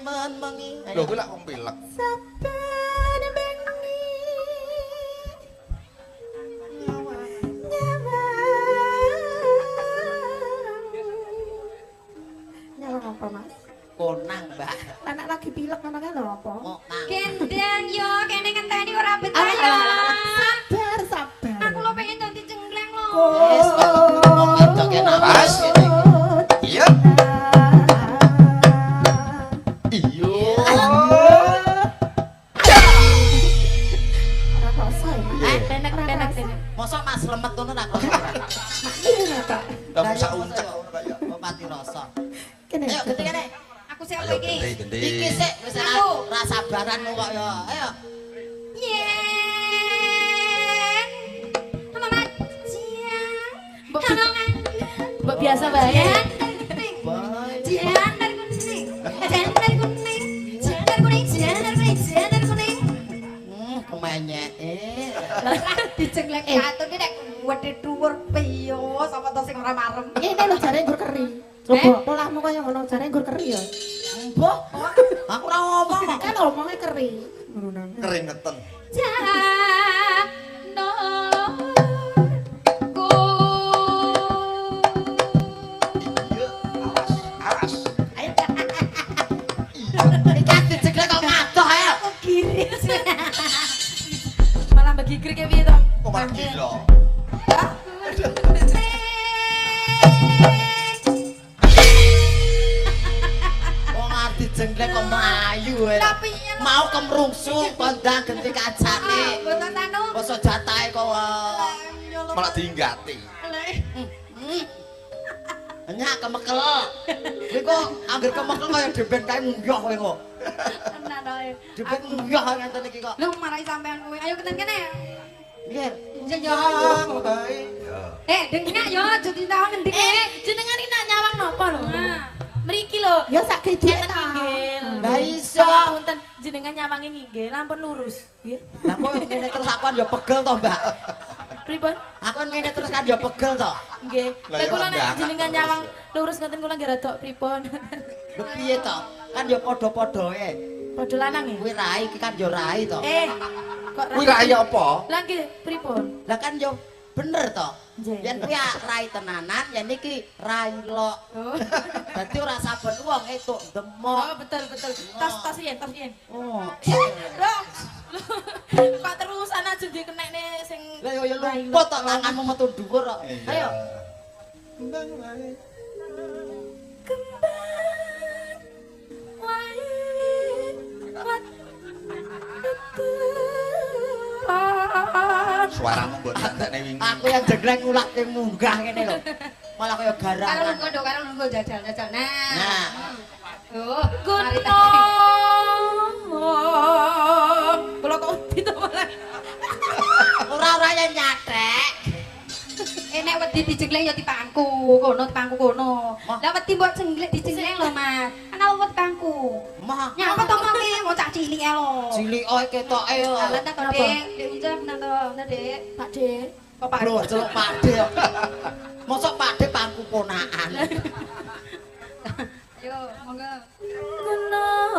men mengi. Lho kuwi lak wong pilek. Saben bengi. Nyawang apa, Mas? Konang, Mbak. Anak lagi pilek namanya lho apa? Konang. Gendang yo kene ngenteni ora betah yo. Sabar, sabar. Aku lo pengen dadi cengkleng lo. Wis, wong wedok enak Mas. ini. Iya. Iya. Ora rasa ya. Tenek tenek tenek. Mosok Mas lemet ngono nak kok. Iya, Pak. Lah masa uncak ngono kaya. Mati rasa. Kene. Ayo gede kene. Aku siap Ayo iki. gede. Iki sik wis Aku. ora sabaran kok ya. Ayo. Yen. Mama Cian. Mbok biasa bae. Jen dari kuning. Jen dari kuning. Jen dari kuning. Jen dari kuning. Jen dari kuning. Jen dari kuning. Kemenyek. Dicengklek katun iki nek wedhe dhuwur piyo sapa to sing ora marem. Ini lho jare nggur keri. Coba polahmu kaya ngono jare nggur keri ya. Mbok. Aku ora ngomong kok. Kan omongnya keri. Ngono nang. Keringetan. Iya. Awas. Iki diceklek kok ngadoh ae. Aku giris. Malah bagi krik ya piye to? Kok malah gila. Wong arti jengklek kok mlayu ae. Tapi yen Mau kemrungsung kondang genti kajane. mboten anu. Mosok jatahe kok Malah diinggati. nyak kemekel. Kowe kok anggere kemekel kaya deben kae nguyah kowe kok. Tenan ae. Deben nguyah ngenten iki kok. Lu marahi sampean kowe. Ayo keten kene. Nggih. Ya ya. Dengak yo aja ditawon ngendi. Jenengan iki nak nyawang napa lho? Mriki lho. Ya sak gede ta. Lah iso. Punten jenengan nyawangi nggih, lampun lurus. Nggih. Lah kok ngene terus aku kan ya pegel to, Mbak. Pripun? Aku kan ngene terus kan ya pegel to. Nggih. Lah, Lha ya kula nek ndak jenengan terus nyawang ya. lurus ngoten kula nggih rada pripun. Lho piye to? Kan ya padha-padhae. Padha lanang ya? Kuwi rai iki kan ya rai to. Kok Kuwi rai apa? Lah nggih pripun? Lah kan ya bener to. Nggih. Yen kuwi rai tenanan, yen iki rai lok. Oh. Dadi ora saben wong entuk demok. Oh, betul betul. Tas yen, tas yen. Oh. Loh. Kok terusan aja dia kenekne sing Lah ya lumput tok tanganmu metu dhuwur kok. Ayo. Kembang wae. kembang wae Suaramu mbok tandane wingi. Aku yang jegleng ngulake munggah ngene lho. Malah kaya Karo garangan. lungguh do, karo lungguh jajal. Nah. Nah. Oh, mari ta. gunung kula kok wedi to malah Ora-ora yang nyathek. Nek wedi dijengleng ya dipangku, kono dipangku kono. Lah wedi mbok jenglek dijengleng lho, Mas. Ana wet pangku. Mah, Nyapa to mongke mau cak cilik e lho. cilik oe ketoke yo. Lah tak kok Dik, Dik Ucap nang to, nang Dik. Pak Dik Kok Pak Lho, celuk Pakde kok. Mosok Pakde pangku ponakan. Yo, monggo. gunung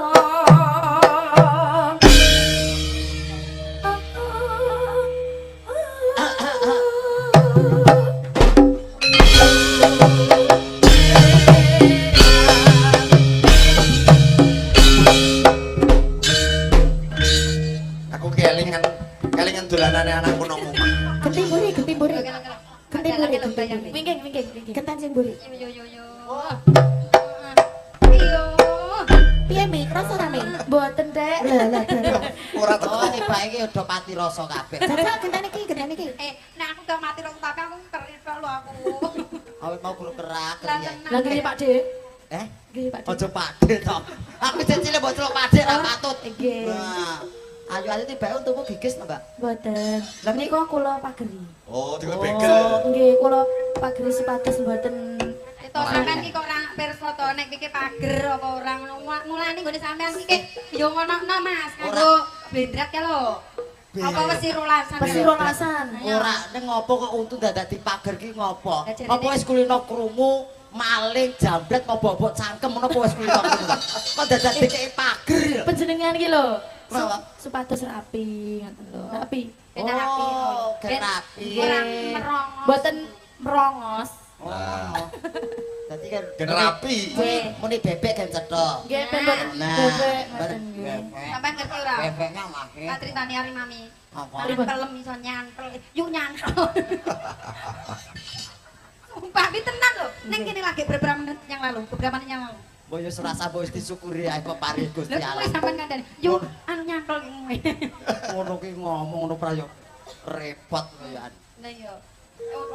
Aku kelingan dolanane anakku nang omah. ketimburi Bayang. wingking kentan sing mburi Yo. Iyo. piye mi rasa ta mi mboten Dek lah Ora Oh, teko. tiba iki udah pati rasa kabeh. jajal kentan iki Nek aku gak mati rong tapi aku kerit lho aku. Awet mau guru kerak Lah ya. tenang. lah nggih Pak Dik Eh, nggih Pak Dik aja Pakde to. Aku janjine mbok celuk Pakde ra patut. nggih Nah, ayu-ayu tiba untukmu gigis to, Mbak? mboten lah menika kula pageri Oh, diwe begel. nggih kula pageri sepatus mboten Itu sampean iki kok ora pirsa to nek iki pager apa ora mulane nggone sampean iki yo ngono Mas kanggo bendrat ya lho. Apa wis rolasan? pasti rolasan Ora ning ngopo kok untu dadak dipager ki ngopo? Lah, jarine- Apa wis kulino krungu maling jambret ngobok-obok cangkem ngono apa wis kuwi kok. Kok dadak dikeki pager. Panjenengan iki lho. Kenapa? Supados rapi ngoten lho. Rapi. Beda rapi. Oh, gen rapi. Ora merongos. Mboten merongos. Oh. Dadi kan Gen rapi. muni bebek gen cethok. Nggih ben mboten Nah, bebek bareng ngoten. bebek. Sampeyan ngerti ora? Bebeknya maki. Patritani ari mami. Apa? Pelem iso nyantel. Yuk nyantel. Sumpah iki tenan lho. Ning kene lagi beberapa menit yang lalu, beberapa menit yang lalu. Mbok yo serasa mbok wis disyukuri ae kok paring Gusti Lha Allah. kuwi sampean kandhani. Yuk anu nyantol ki kowe. Ngono ki ngomong ngono prayo repot koyoan. Lah iya.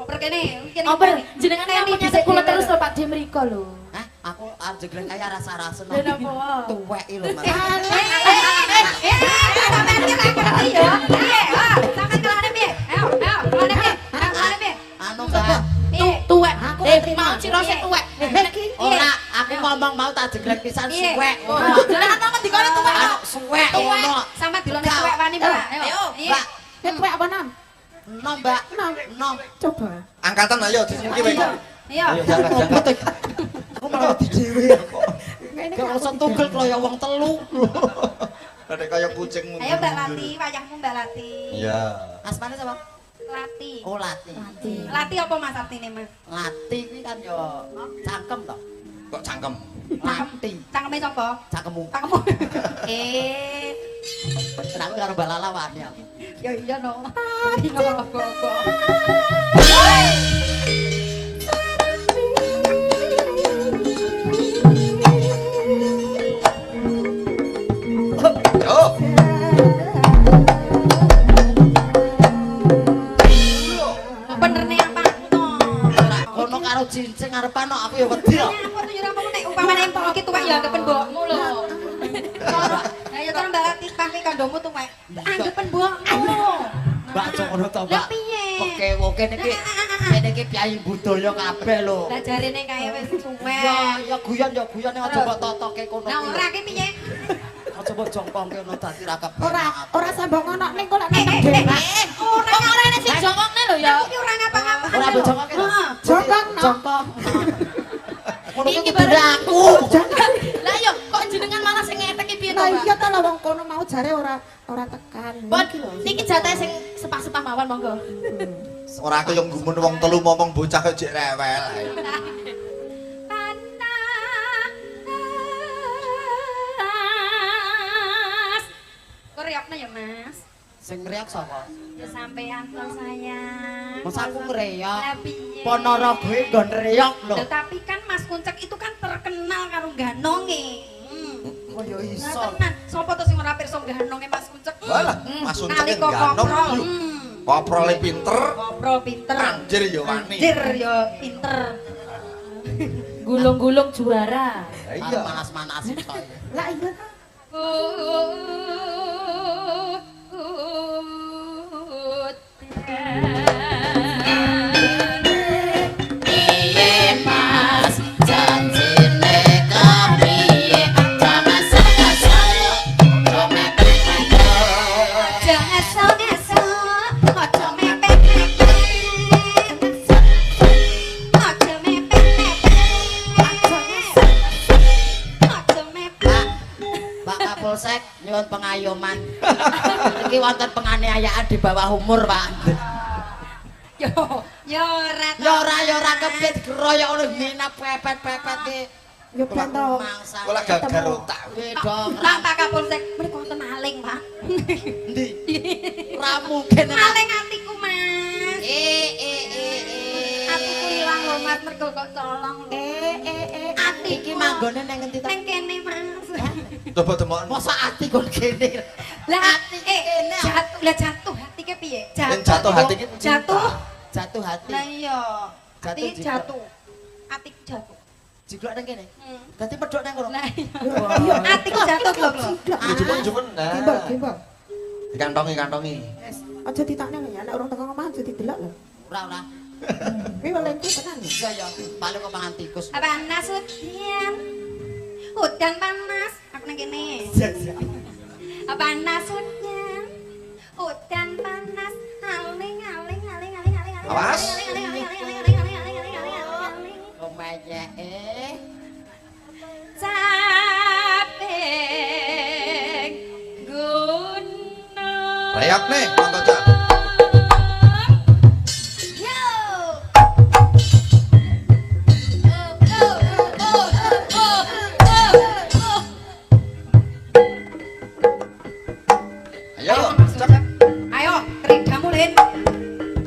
Oper kene, kene. Oper, jenengan yang menyesek kula terus lho Pak Demriko lho. Hah? Aku arep jegleng kaya rasa-rasa. Lha napa? Tuwek iki lho, Mas. Sampean ki lek ngerti ya. Piye? Ha, sampean kelane piye? Ayo, kelane piye? Kelane piye? Anu Mbak, Tuwek. Mau cirose tuwek. ora aku ngomong mau tak jegleng pisan Piye? suwek. Jenengan nang ngendi kono tuwek? Anu suwek ngono. Sampean dilone suwek wani, Mbak. Ayo. Mbak, Tuwek apa nam? enom Mbak. Enom. Coba. Angkatan ayo disunki wae kok. Iya. Ayo jangan jangan. Aku malah dhewe kok. Gak usah tugel kaya wong telu. Ada kayak kucing mundur. Ayo Mbak Lati, wayahmu Mbak Lati. Iya. Asmane sapa? Lati. Oh, Lati. Lati apa Mas artine, Mas? Lati kuwi kan yo cangkem to. Kok cangkem? Lati. Cangkeme sapa? Cangkemmu. Cangkemmu. Kenapa karo Mbak Lala wani aku? Ya iya no. Dino kok. Yo. Bener nih apa? Kono karo cincin ngarepan no, aku ya wedi kok. Aku tuh nyuruh kamu nek umpamane empok iki tuwek ya anggepen mbokmu lho. Lah ya terus Mbak Lati pake kandomu tuwek. Anggepen mbokmu. Mbak aja ngono to, Mbak. Lah piye? Oke niki kene iki piyai budaya kabeh lho. Lah jarene kaya wis suwek. Ya guyon aja mbok totoke kono. Lah ora ki piye? Aja mbok jongkongke ngono dadi ra kabeh. Ora sambung ngono ning kok lek nang dhewe. Ora Nek sing jongkongne lho ya. iki ora ngapa-ngapa. Ora mbok jongkongke to. Jongkong no. Jongkong. Ngono Iki ki baru aku. Lah yo kok jenengan malah sing ngetek iki piye to, Lah Mbak? iya ta lah wong kono mau jare ora tekan. Pon, niki jatah sing sepah-sepah mawon monggo. Ora aku yang gumun wong telu ngomong bocah kok jek rewel ae. Panas. Kok riakna ya, Mas? Sing ngreyak sapa? Ya sampean to sayang. Masa aku ngreyak. Lah piye? Ponorogo e nggon reyok lho. Loh, tapi kan Mas Kuncek itu kan terkenal karo ganonge. Oh ya Nah, iso. tenan. Sopo to sing ora pirsa ganonge Mas Kuncek? Walah, Mas Uncek Nalika ganong. koprol. Koprole pinter, Koprol pinter. anjir yo wani. Anjir yo pinter. Gulung-gulung juara. Lah Iya. iya. Manas-manasin kok. Lah iya ta. Mas, janjine kepiye? Jangan salah-salah. Jangan esok-esok, ojo mepet-mepet. Ojo mepet-mepet. Ojo mepet. Pak Kapolsek nyuwun pengayoman. Iki wonten penganiayaan di bawah umur, Pak. Yo ora. Ya ora kepit keroyok ngono minap pepet-pepet iki. Yo ben to. Mangsa. Kok lah gagar otak. Kuwi dong. Pak Kapolsek, mriko wonten maling, Pak. Ndi? Ra mungkin. Maling atiku, Mas. Eh. Atiku ilang lho, Mas, mergo kok colong. Ati iki manggone ning endi to? Ning kene, Mas. Coba demokno. Masa ati kon kene. Lah, Ati kene. jatuh hati ke piye? Yang jatuh hati ki Jatuh hati. Lah iya. Jatuh Hati jiplok. jatuh. Hati jatuh. Jiglok ning kene. Hmm. Dadi medhok ning kono. Lah iya. Hati jatuh lho. Jumen-jumen nah. Gimbal. Dikantongi. Aja ditakne ya nek urung teko omah aja didelok lho. Ora. Kuwi welengku tenan. Iya ya, paling kok pangan tikus. Panas udan. Udan panas. Aku nang kene. Panas udan. Udan panas. Aling. Awas. aja Saping gunung. Reak nih, Mang Kocak. Yo. Ayo, Cek. Ayo, kering kamu, Lin.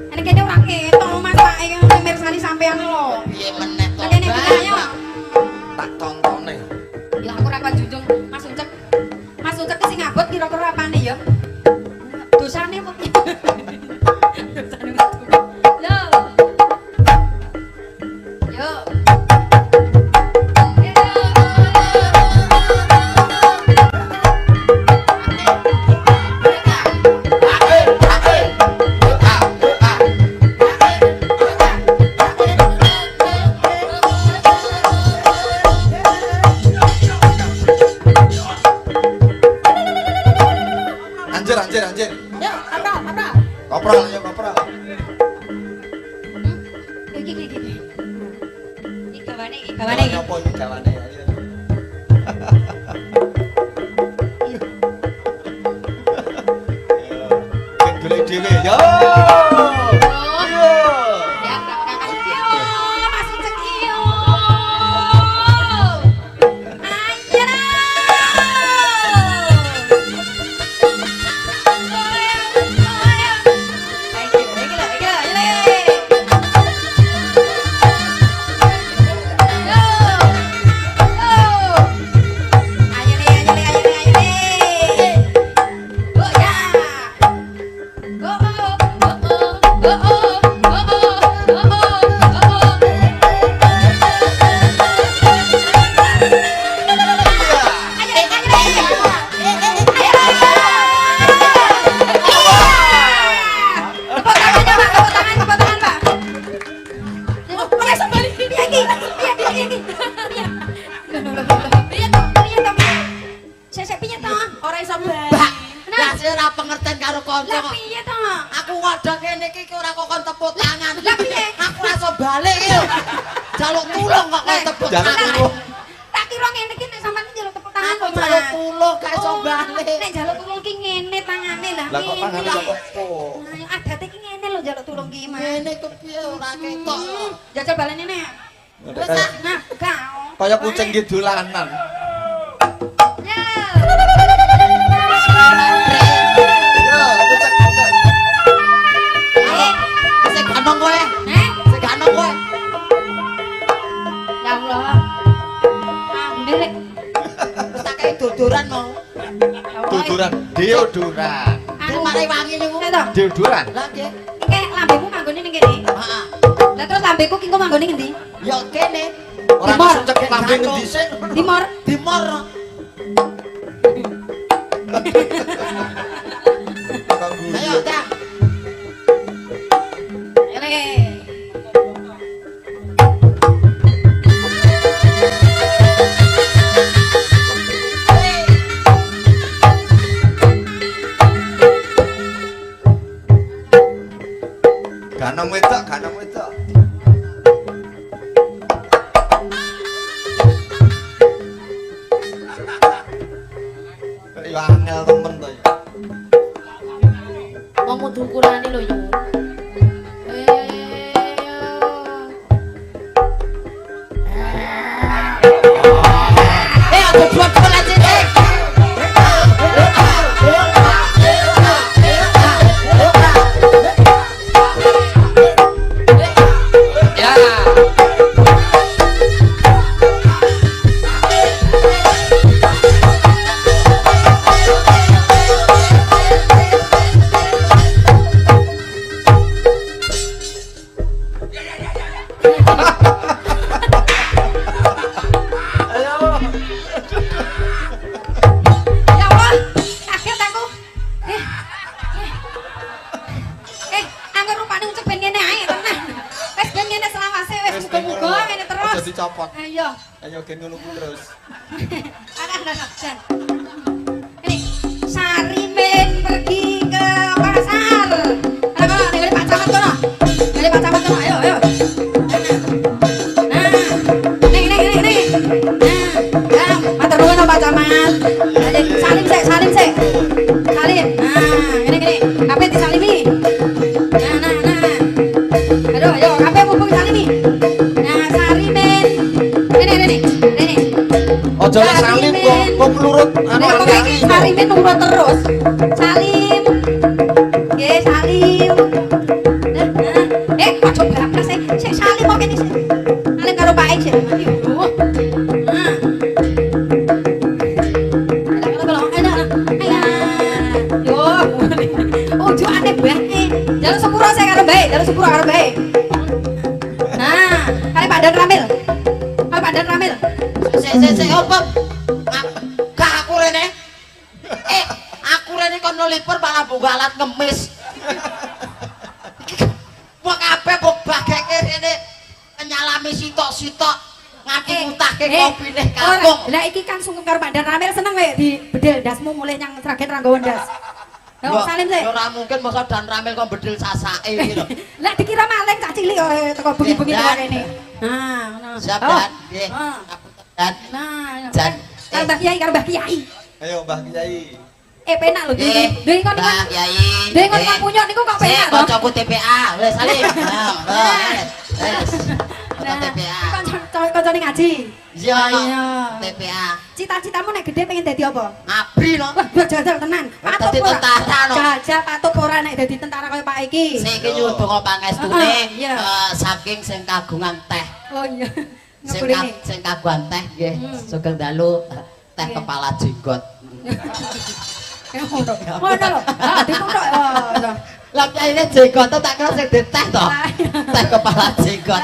Ini kene ora ketok Mas Pak iki mirsani sampean lho. piye meneh to Kene ayo. tak tontone. Ya aku ora kuat junjung Mas Ucek. Mas Ucek ki sing ngabot kira-kira apane ya? Dosane apa? Dosane metu. Lho. Yo. Anjir. Ya, apa? Kopral, ayo kopral. Iki. Iki gawane. Nyopo iki gawane ayo. Kan golek dhewe yo. Yo. Ya, kakak Mas Ucek yo. Anjir. Ora iso Mbak, kasih ora pengertian karo kanca Lah kok. piye to? Aku ngodok kene iki ora kokon tepuk tangan. Lah piye? Aku ora iso balik iki. Jaluk tulung kok kowe tepuk Jaluk tangan. tulung. Tak kira ngene iki nek sampean njaluk tepuk tangan Aku kok, jaluk Mas. tulung gak iso balik. Nek njaluk tulung ki ngene tangane lah. Lah kok ngene tangane lah. kok tepuk. Nah, adate ki ngene lho njaluk tulung ki, Mas. Ngene ku piye ora ketok. Jajal balene nek. Wis ah. Nah, kau. Kaya kucing ki dolanan. Ya. Yo, kucing. Ayo, sing ganong kowe. Nek, Sing ganong kowe. ya Allah. Ah, ndek. Wis tak kei duduran mau. Ya Allah. Duduran, deodoran. Sing mari wangi niku. Nek to. Deodoran. Lah nggih. Kayak lambemu manggone ning kene. Heeh. Lah terus lambeku ki engko manggone ngendi? Ya kene. Ora Timor. cek lambe ngendi sik. Timor. Timor. Ayo, Tang. Ele. Ganong wedok. Yo angel temen to ya. wong kudu ukurane lho yo. Aku buat bola cincin. Ya. Ya Allah, kaget aku. Angger rupane ucek ben ngene ae tenan. Wis ben ngene selawase wis muga-muga ngene terus. Aja dicopot. Ayo. Ayo gen ngono ku terus. Dan. Ini Sarimin pergi ke pasar. Ayo, nih Pak Camat kono. Nih Pak Camat kono, ayo. Nah. Salim sik. Salim. Nah, ngene. Kabeh disalimi. Nah. Aduh, yo kabeh mumpung salimi. Nah, sarimen. Rene. Ojo lek salim kok nurut anu Nek sarimen nurut terus. Salim. Nggih, salim. Aja bablas sik salim kok kene sik. Salim karo Pak Ejek. Nah. Ojo aneh bae. Jaluk sepuro saya karo bae, Nah, kali Pandan Ramil. Sik opo? Gak aku rene. Aku rene kon nolipur malah mbok alat ngemis. Wong kabeh mbok bageke rene nyalami sitok-sitok nganti mutahke kopine kangkung. Lah iki kan sungkem karo Pandan Ramil seneng kowe di bedil ndasmu mulih nyang sragen ra nggawa ndas. Yo salim sik. Ora mungkin masa Dan Ramil kok bedil sasake iki lho. Lah dikira maling cah cilik kok teko bengi-bengi teko kene. Nah, ngono. Siap Dan. Nggih. Dan. Nah, Jan. Karo Mbah Kiai. Ayo Mbah Kiai. Penak lho iki. Lho iki Mbah Kiai. Dek kon punya niku kok penak to. Kancaku TPA. Wis salim. Wis. Kanca TPA. Kancane ngaji. Iya. Iya. TPA. Cita-citamu nek gede pengen dadi apa? Abri no. Wah, jajal tenan. Dadi tentara no. Jajal patuh ora nek dadi tentara kaya Pak iki. Saiki nyuwun pangestune Iya. saking sing kagungan teh. Oh iya. Sing kagungan teh nggih. Sugeng dalu teh kepala jenggot. Ngono lho. Ah, dituthuk. Lah kayane jenggot tak kira sing diteh to. Teh kepala jenggot.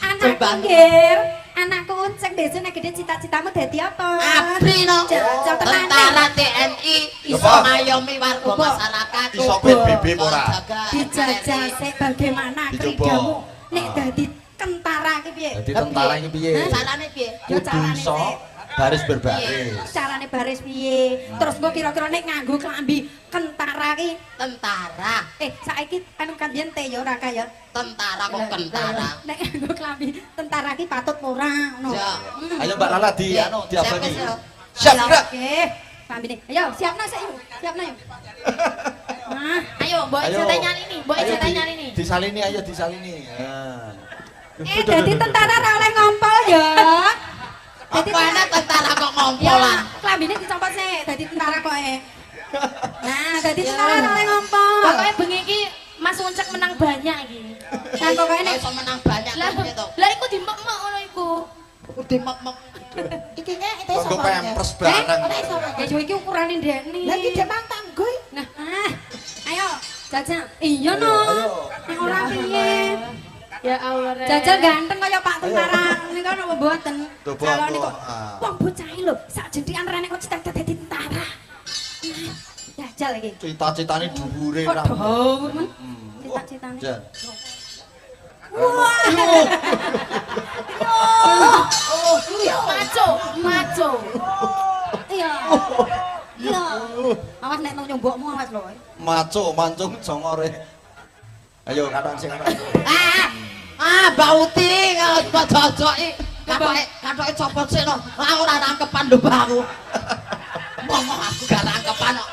Anak pinggir. Anakku unceng besok nek gede cita-citamu dadi apa? Abri no. Jajal tenan. Tentara TNI iso ngayomi warga masyarakat. Iso PBB ora? Dijajal sik bagaimana kridamu nek dadi tentara iki piye? Dadi tentara iki piye? Carane piye? Yo carane Iso sik. baris berbaris. Carane baris piye? Terus mbok kira-kira nek nganggo klambi tentara ki Tentara. saiki anu kan yen te ya ora kaya Tentara kok kentara. nek nganggo klambi tentara ki patut ora ngono. Ya. Ayo Mbak Lala di Iya. anu diabani. Siap, Siap, Kak. Nggih. Klambine. Ayo, siapna sik yuk. Siapna yuk. Nah, Ayo, mbok Ayo. Ece nyalini, mbok Ayo Ece nyalini. Disalini ayo disalini. Nah. dadi tentara ora oleh ngompol ya. Dadi Apa enak tentara kok Ya, ngompolan? klambine dicopot sik dadi tentara kok Nah, dadi tentara ora oleh ngompol. Pokoknya bengi iki Mas Uncek menang banyak iki. Nah, pokoke nek Iso menang banyak Lah, piye to? lah iku dimek-mek ngono iku. Udah mek-mek. Iki nek itu Kok sapa? pempers barang. ya yo iki ukurane ndekne. Lah iki demang tanggo. Nah, ayo, jajal. Iya no. Ayo. Nek ora piye. Ya Allah, Rek. Jajal ganteng kaya Pak Tentara. Niku ana apa mboten? Coba, Calon niku. ah. Wong bocah lho, sak jentikan rene kok cita-cita dadi tentara. Jajal iki. Cita-citane dhuwure Kok ra. dawa men. Cita-citane. Jan. Wah. Maco. Iya. Iya. Awas nek nang nyombokmu awas lho. Maco mancung jongore. Ayo katon sing katon. Mbak Uti cocok-cocoki. Katoke copot sik no. Ora rangkepan lho aku. Ngomong aku gak rangkepan kok.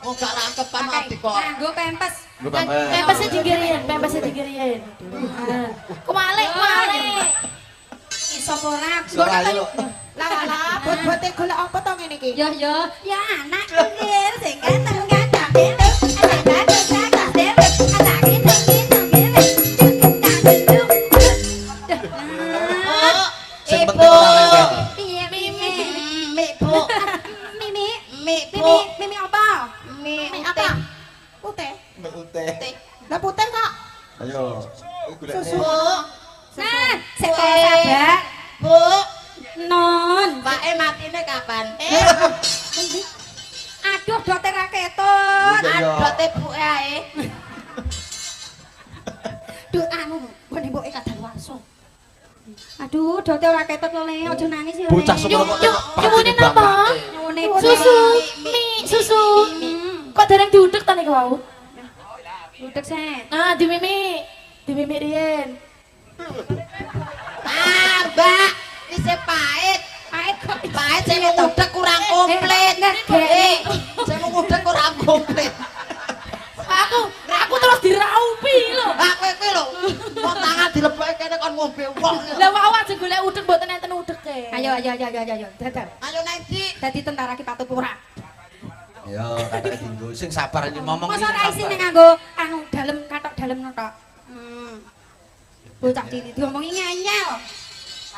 Kok gak rangkepan ati kok. Nganggo pempes. Pempesnya digeriin. Kemalik. Iso ora? Ora ayo. Lah, bot-bote golek apa to ngene iki? Ya anak pinggir sing ganteng-ganteng dhewe. Anak ganteng-ganteng dhewe. Anak ganteng-ganteng dhewe. Sing penting ora lewat. Piye Mimi? Bu. Mimi apa? Mie apa? Putih. Mek ute. Lah putih kok. Ayo. Golek Susu. Nah, sik sabar. Bu. Non. Mbake matine kapan? Aduh, dote ra ketut. Iya. Adote buke ae. Duh anu, mbok mboke kadang warso. Aduh, dote ora ketut lho, Le. Aja nangis ya, Le. Bocah semono kok Nyuwune napa? Nyuwune Susu. Kok dereng diudek ta niku wau? Duduk sik. Ah, di Mimi riyen. Mbak, isih pahit. Pahit kok. Pahit sing udek kurang ya. Dadar. Ayo nang ndi? Dadi tentara ki patut ora. Ya, kadake dinggo sing sabar iki ngomong iki. Masa ora isine nganggo anu dalem katok dalem tok. Bocah cilik diomongi ngeyel.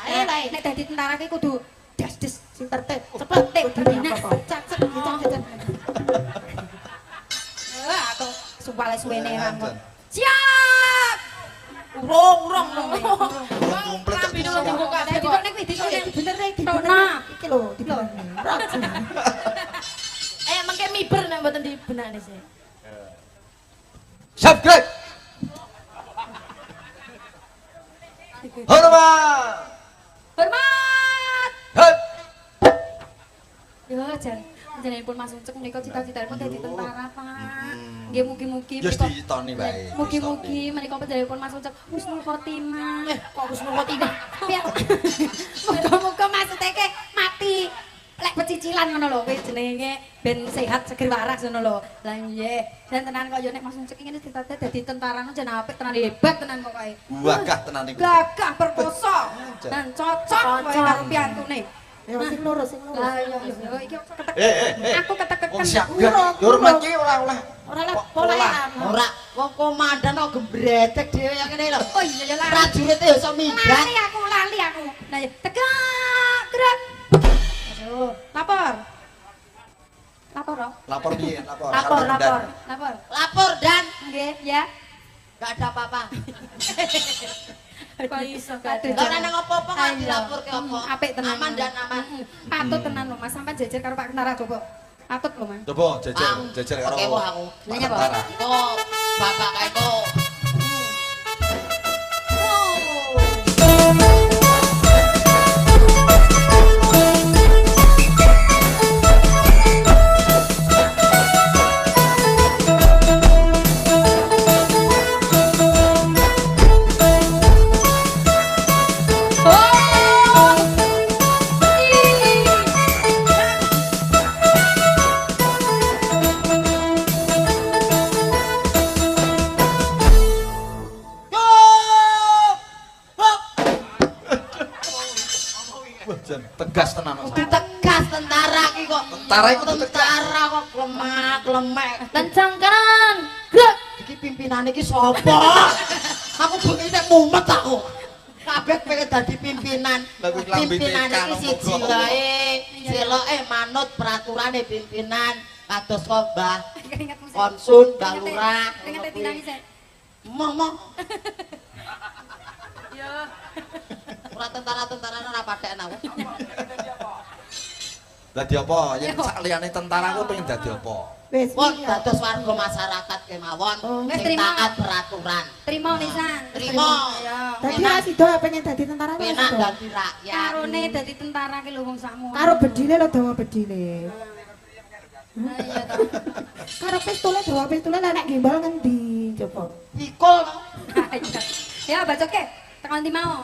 Ayo nek dadi tentara ki kudu des sing tertib, cepet dinas. Cacet gitu. Atau sumpah suwene rambut. Siap. Urung. Komplit kok. Dino dibuka kabeh kok. Dikok nek Bener nek Tona. iki lho, dibener. Mengke miber nek mboten dibenakne sih. Siap, Greg. Hormat. Hei. Yo jan jenengipun Mas Uncek menika cita-citanipun dadi tentara, Pak. Nggih mugi-mugi Ya ditoni wae. mugi-mugi menika panjenenganipun Mas Uncek husnul khotimah. Kok husnul khotimah? Muga-muga maksude ke mati lek pecicilan ngono lho kuwi jenenge ben sehat seger waras ngono lho. Lah nggih, dan tenan kok yo nek Mas Uncek ngene ditata dadi tentara nu jan apik tenan hebat tenan pokoke. Gagah tenan iki. Gagah perkoso dan cocok wae karo piyantune. Ya sing lurus. Lah yo iki ketek. Aku ketekeken. Wong siap, Greg. Hormat ki ora oleh. Ora lah polaan. Ora, wong komandan kok gembretek dhewe yang ngene lho. Oh iya ya lali. Prajuritnya ya iso minggat. Lali aku. Nah ya tegak gerak. Aduh, lapor. Lapor dong. Lapor piye? Lapor. Lapor dan Nggih, ya. gak ada apa-apa. Kok iso Aduh, Lah nek apa-apa kok Ayo. dilaporke apa? Apik tenan. Aman dan aman. Patut tenan lho Mas, sampean jejer karo Pak Tentara coba. Patut lho Mas. Coba jejer karo. Oke, aku. Nanya apa? tentara. Kok bapak kae kok. Wah, jan tegas tenan. Kudu tegas tentara iki kok. Tentara iku kudu tegas. Tentara kok lemak-lemek. Kencang kanan. Gerak. Iki pimpinane iki sapa? Aku bengi nek mumet aku. Kabeh pengen dadi pimpinan. Lah kuwi lambe Pimpinan tekan iki siji opo-opo. wae. Siloke manut peraturane pimpinan. Kados kok Mbah Keringetmu sih. Konsun, Mbah Lurah. Keringetnya tilangi sih. Mong. Yo. Ora tentara-tentara ora patheken aku. Dadi apa? Yen sak liyane tentara ku pengen dadi apa? Wis. Wong dados warga masyarakat kemawon Wis, sing terima. taat peraturan. Terima nisan. Terima. Ya. Dadi ra sida pengen dadi tentara ra Penak sida. dadi rakyat. Karone dadi tentara ki lho wong sakmu. Karo bedine lho dawa bedine. Lah iya to. Karo pistole dawa pistole lah nek gimbal ngendi coba. Pikul Ya bacoke, tekan ndi mau?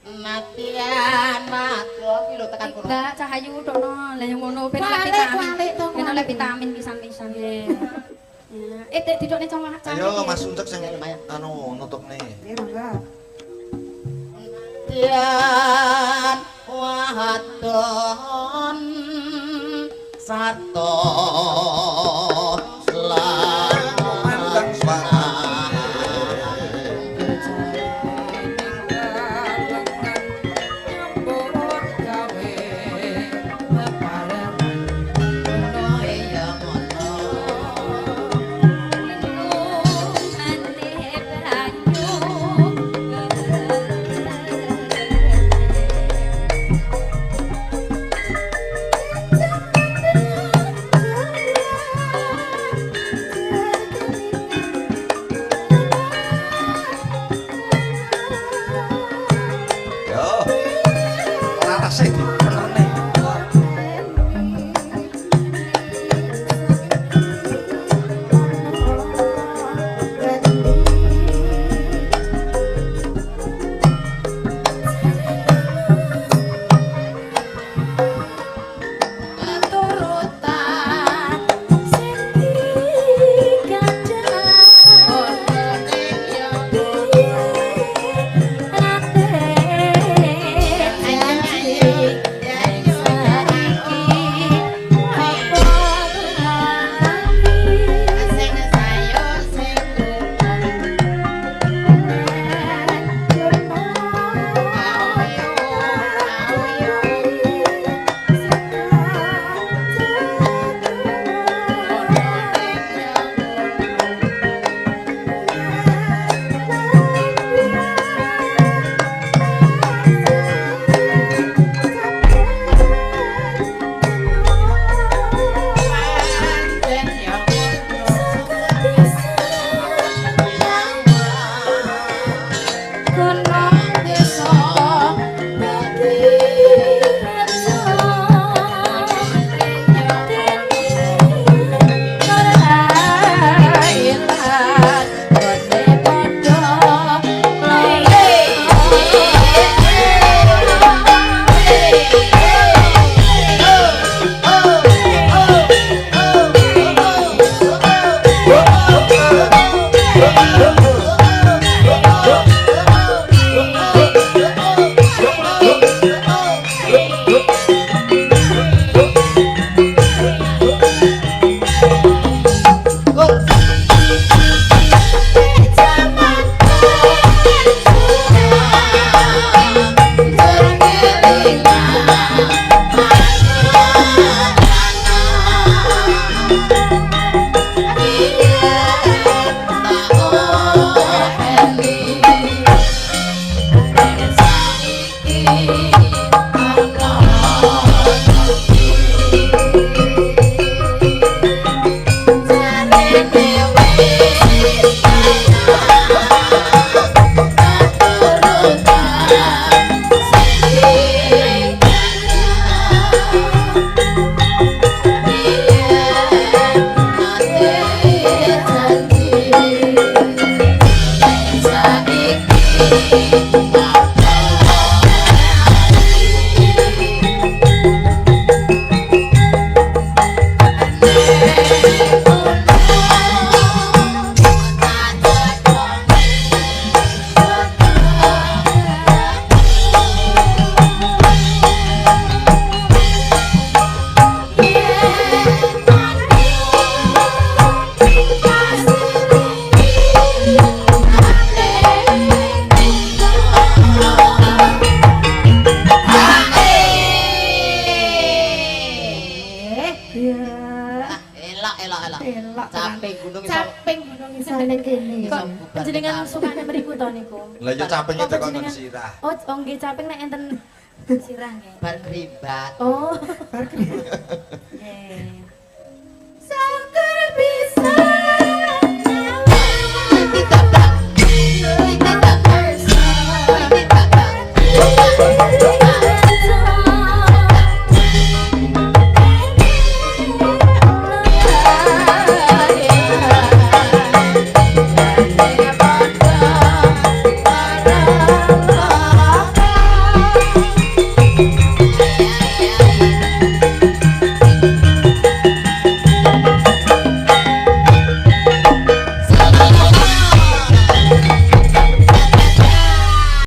matian matro iki lho tekan kono. Enggak, cahayu dono. Lah yang ngono ben oleh Kualik, vitamin. kualik to, Ben oleh kualik. vitamin pisan-pisan nggih. Ya. Dek didokne cowok. Ayo Mas Uncek sing anu nutupne. Ya mangga. Tian wadon sarto Mandang suara. Yo. Ora rasih dipenerne. Elok. Caping gunung iso. Caping gunung iso nang kene. Iso Kok bubar panjenengan nek sukane mriku to niku? Lah ya capingnya Kok tekan panjenengan- sirah. Oh, nggih caping nek enten sirah nggih. bar grimbat. Oh, Bar kene. nggih.